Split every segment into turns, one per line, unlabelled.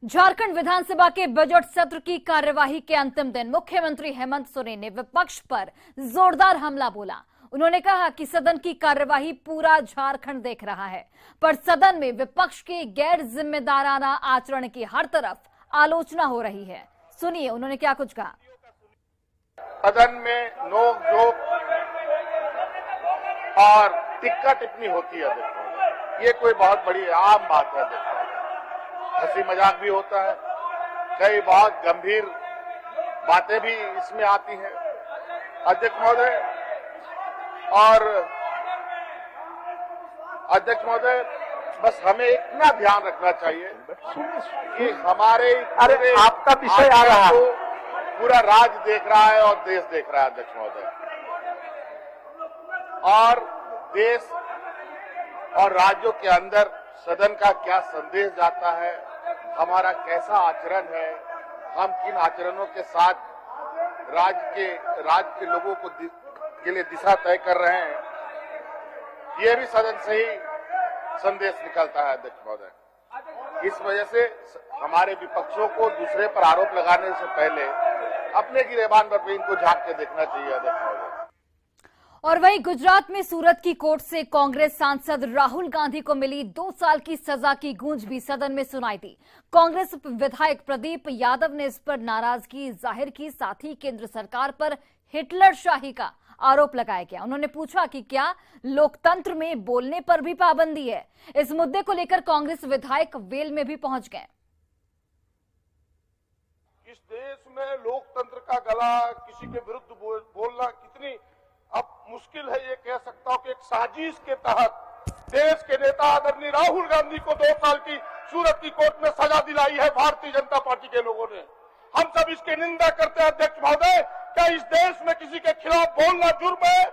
झारखंड विधानसभा के बजट सत्र की कार्यवाही के अंतिम दिन मुख्यमंत्री हेमंत सोरेन ने विपक्ष पर जोरदार हमला बोला। उन्होंने कहा कि सदन की कार्यवाही पूरा झारखंड देख रहा है, पर सदन में विपक्ष के गैर जिम्मेदाराना आचरण की हर तरफ आलोचना हो रही है। सुनिए उन्होंने क्या कुछ कहा।
सदन में नोक झोंक और टिक्का टिप्पणी होती है। देखो, ये कोई बहुत बड़ी आम बात है। देखो, हंसी मजाक भी होता है, कई बहुत गंभीर बातें भी इसमें आती हैं। अध्यक्ष महोदय, बस हमें इतना ध्यान रखना चाहिए कि हमारे
आपका विषय आ रहा है,
पूरा राज्य देख रहा है और देश देख रहा है। अध्यक्ष महोदय, और देश और राज्यों के अंदर सदन का क्या संदेश जाता है, हमारा कैसा आचरण है, हम किन आचरणों के साथ राज्य के लोगों को के लिए दिशा तय कर रहे हैं, ये भी सदन से ही संदेश निकलता है। अध्यक्ष महोदय, इस वजह से हमारे विपक्षों को दूसरे पर आरोप लगाने से पहले अपने गिरेबान पर भी इनको झांक के देखना चाहिए। अध्यक्ष महोदय,
और वहीं गुजरात में सूरत की कोर्ट से कांग्रेस सांसद राहुल गांधी को मिली 2 साल की सजा की गूंज भी सदन में सुनाई दी। कांग्रेस विधायक प्रदीप यादव ने इस पर नाराजगी जाहिर की, साथ ही केंद्र सरकार पर हिटलरशाही का आरोप लगाया गया। उन्होंने पूछा कि क्या लोकतंत्र में बोलने पर भी पाबंदी है। इस मुद्दे को लेकर कांग्रेस विधायक वेल में भी पहुंच गए।
इस देश में लोकतंत्र का गला किसी के विरुद्ध बोलना कितनी अब मुश्किल है, ये कह सकता हूं कि एक साजिश के तहत देश के नेता आदरणीय राहुल गांधी को 2 साल की सूरत की कोर्ट में सजा दिलाई है भारतीय जनता पार्टी के लोगों ने। हम सब इसकी निंदा करते हैं। अध्यक्ष महोदय, क्या इस देश में किसी के खिलाफ बोलना जुर्म है?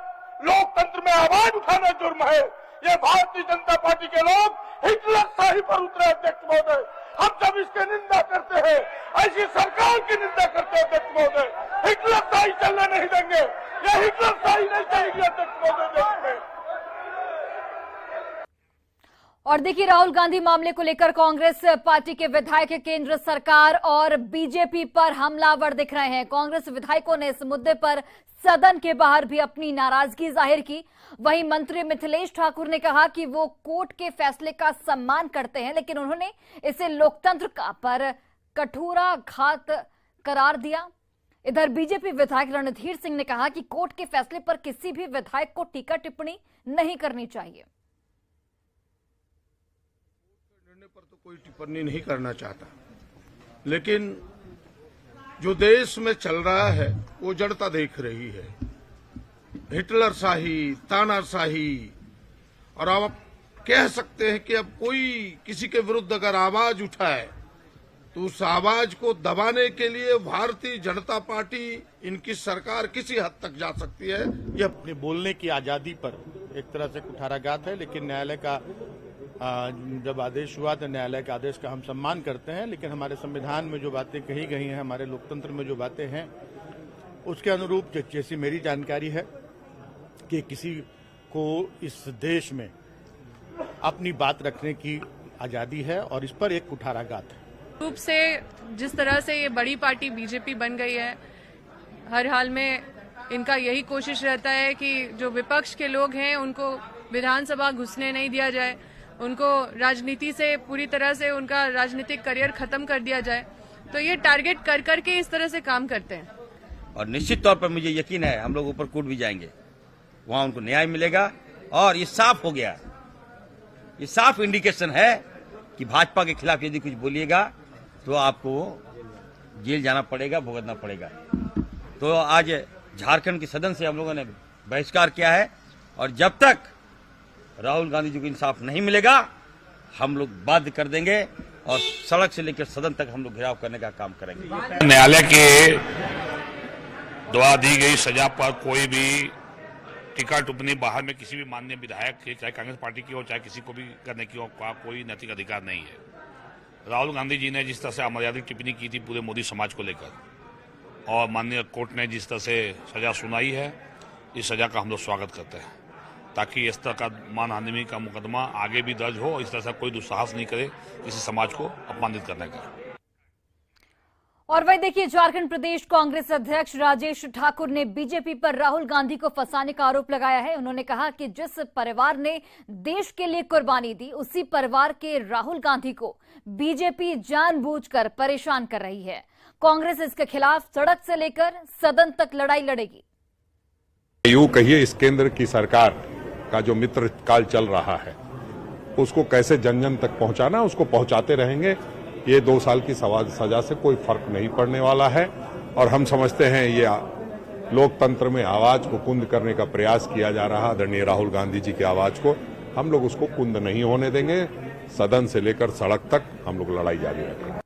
लोकतंत्र में आवाज उठाना जुर्म है? ये भारतीय जनता पार्टी के लोग हिटलरशाही पर उतरे। अध्यक्ष महोदय, हम सब इसकी निंदा करते हैं, ऐसी सरकार की निंदा करते हैं। अध्यक्ष महोदय, हिटलरशाही चलने नहीं देंगे, ये हिटलरशाही नहीं चाहिए। अध्यक्ष महोदय, देश में।
और देखिए, राहुल गांधी मामले को लेकर कांग्रेस पार्टी के विधायक केंद्र सरकार और बीजेपी पर हमलावर दिख रहे हैं। कांग्रेस विधायकों ने इस मुद्दे पर सदन के बाहर भी अपनी नाराजगी जाहिर की। वहीं मंत्री मिथिलेश ठाकुर ने कहा कि वो कोर्ट के फैसले का सम्मान करते हैं, लेकिन उन्होंने इसे लोकतंत्र का पर कठोराघात करार दिया। इधर बीजेपी विधायक रणधीर सिंह ने कहा कि कोर्ट के फैसले पर किसी भी विधायक को टीका टिप्पणी नहीं करनी चाहिए।
पर तो कोई टिप्पणी नहीं करना चाहता, लेकिन जो देश में चल रहा है वो जड़ता देख रही है। हिटलरशाही, तानाशाही, और अब आप कह सकते हैं कि अब कोई किसी के विरुद्ध अगर आवाज उठाए तो उस आवाज को दबाने के लिए भारतीय जनता पार्टी, इनकी सरकार किसी हद तक जा सकती है।
यह अपने बोलने की आजादी पर एक तरह से कुठाराघात है, लेकिन न्यायालय का जब आदेश हुआ तो न्यायालय के आदेश का हम सम्मान करते हैं। लेकिन हमारे संविधान में जो बातें कही गई हैं, हमारे लोकतंत्र में जो बातें हैं, उसके अनुरूप जैसी मेरी जानकारी है कि किसी को इस देश में अपनी बात रखने की आजादी है और इस पर एक कुठाराघात है।
रूप से जिस तरह से ये बड़ी पार्टी बीजेपी बन गई है, हर हाल में इनका यही कोशिश रहता है कि जो विपक्ष के लोग हैं उनको विधानसभा घुसने नहीं दिया जाए, उनको राजनीति से पूरी तरह से उनका राजनीतिक करियर खत्म कर दिया जाए। तो ये टारगेट कर करके इस तरह से काम करते हैं।
और निश्चित तौर पर मुझे यकीन है हम लोग ऊपर कोर्ट भी जाएंगे, वहां उनको न्याय मिलेगा। और ये साफ हो गया, ये साफ इंडिकेशन है कि भाजपा के खिलाफ यदि कुछ बोलिएगा तो आपको जेल जाना पड़ेगा, भुगतना पड़ेगा। तो आज झारखंड के सदन से हम लोगों ने बहिष्कार किया है, और जब तक राहुल गांधी जी को इंसाफ नहीं मिलेगा हम लोग बाध्य कर देंगे और सड़क से लेकर सदन तक हम लोग घेराव करने का काम करेंगे।
न्यायालय के द्वारा दी गई सजा पर कोई भी टीका टिप्पणी बाहर में किसी भी माननीय विधायक के, चाहे कांग्रेस पार्टी की हो चाहे किसी को भी करने की हो, कोई नैतिक अधिकार नहीं है। राहुल गांधी जी ने जिस तरह से अमर्यादित टिप्पणी की थी पूरे मोदी समाज को लेकर, और माननीय कोर्ट ने जिस तरह से सजा सुनाई है, इस सजा का हम लोग स्वागत करते हैं। ताकि इस तरह का मानहानि का मुकदमा आगे भी दर्ज हो, इस तरह से कोई दुस्साहस नहीं करे किसी समाज को अपमानित करने का।
और वही देखिए, झारखंड प्रदेश कांग्रेस अध्यक्ष राजेश ठाकुर ने बीजेपी पर राहुल गांधी को फंसाने का आरोप लगाया है। उन्होंने कहा कि जिस परिवार ने देश के लिए कुर्बानी दी, उसी परिवार के राहुल गांधी को बीजेपी जानबूझकर परेशान कर रही है। कांग्रेस इसके खिलाफ सड़क से लेकर सदन तक लड़ाई लड़ेगी।
यूं कहिए, इस केंद्र की सरकार का जो मित्र काल चल रहा है उसको कैसे जन जन तक पहुंचाना, उसको पहुंचाते रहेंगे। ये 2 साल की सजा से कोई फर्क नहीं पड़ने वाला है और हम समझते हैं ये लोकतंत्र में आवाज को कुंद करने का प्रयास किया जा रहा। आदरणीय राहुल गांधी जी की आवाज को हम लोग उसको कुंद नहीं होने देंगे। सदन से लेकर सड़क तक हम लोग लड़ाई जारी रखेंगे।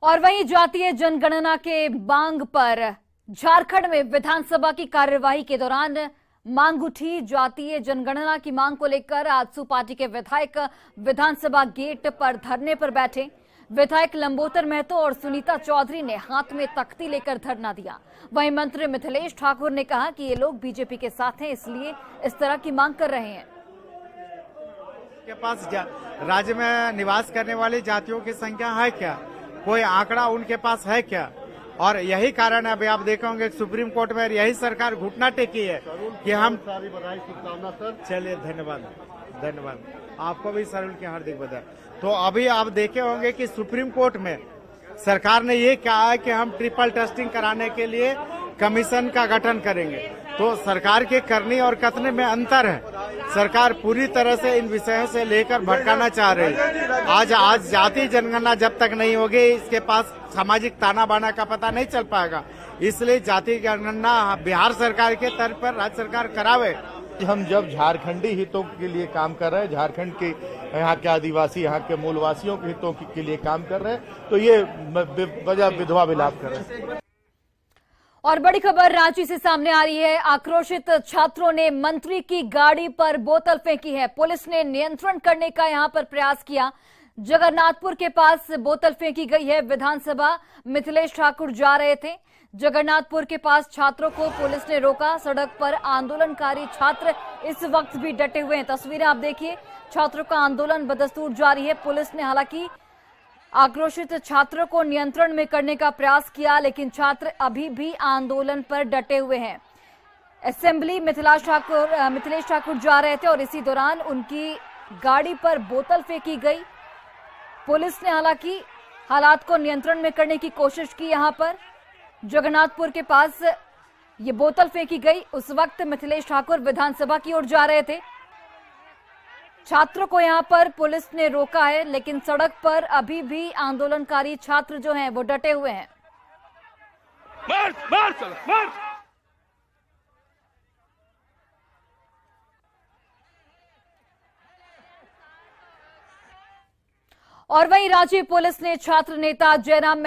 और वहीं जातीय जनगणना के मांग पर झारखंड में विधानसभा की कार्यवाही के दौरान मांग उठी। जातीय जनगणना की मांग को लेकर आजसू पार्टी के विधायक विधानसभा गेट पर धरने पर बैठे। विधायक लंबोदर महतो और सुनीता चौधरी ने हाथ में तख्ती लेकर धरना दिया। वहीं मंत्री मिथिलेश ठाकुर ने कहा कि ये लोग बीजेपी के साथ हैं, इसलिए इस तरह की मांग कर रहे हैं।
के पास राज्य में निवास करने वाली जातियों की संख्या है क्या? कोई आंकड़ा उनके पास है क्या? और यही कारण है, अभी आप देखेंगे सुप्रीम कोर्ट में यही सरकार घुटना टेकी है कि हम सारी बधाई शुभकामना सर। चलिए, धन्यवाद आपको भी सर, उनकी हार्दिक बधाई। तो अभी आप देखे होंगे कि सुप्रीम कोर्ट में सरकार ने ये कहा है कि हम ट्रिपल टेस्टिंग कराने के लिए कमीशन का गठन करेंगे। तो सरकार के करने और कथने में अंतर है। सरकार पूरी तरह से इन विषयों से लेकर भटकाना चाह रही है। आज जाति जनगणना जब तक नहीं होगी, इसके पास सामाजिक ताना बाना का पता नहीं चल पाएगा। इसलिए जाति जनगणना बिहार सरकार के तर्ज पर राज्य सरकार करावे।
हम जब झारखंडी हितों के लिए काम कर रहे हैं, झारखंड के यहाँ के आदिवासी, यहाँ के मूलवासियों के हितों के लिए काम कर रहे हैं, तो ये वजह विधवा विलाप कर रहे हैं।
और बड़ी खबर रांची से सामने आ रही है। आक्रोशित छात्रों ने मंत्री की गाड़ी पर बोतल फेंकी है। पुलिस ने नियंत्रण करने का यहां पर प्रयास किया। जगन्नाथपुर के पास बोतल फेंकी गई है। विधानसभा मिथिलेश ठाकुर जा रहे थे। जगन्नाथपुर के पास छात्रों को पुलिस ने रोका। सड़क पर आंदोलनकारी छात्र इस वक्त भी डटे हुए हैं। तस्वीरें आप देखिए, छात्रों का आंदोलन बदस्तूर जारी है। पुलिस ने हालांकि आक्रोशित छात्रों को नियंत्रण में करने का प्रयास किया, लेकिन छात्र अभी भी आंदोलन पर डटे हुए हैं। असेंबली मिथिलेश ठाकुर जा रहे थे और इसी दौरान उनकी गाड़ी पर बोतल फेंकी गई। पुलिस ने हालांकि हालात को नियंत्रण में करने की कोशिश की। यहां पर जगन्नाथपुर के पास ये बोतल फेंकी गई। उस वक्त मिथिलेश ठाकुर विधानसभा की ओर जा रहे थे। छात्रों को यहां पर पुलिस ने रोका है, लेकिन सड़क पर अभी भी आंदोलनकारी छात्र जो हैं वो डटे हुए हैं। मार्च। और वहीं रांची पुलिस ने छात्र नेता जयराम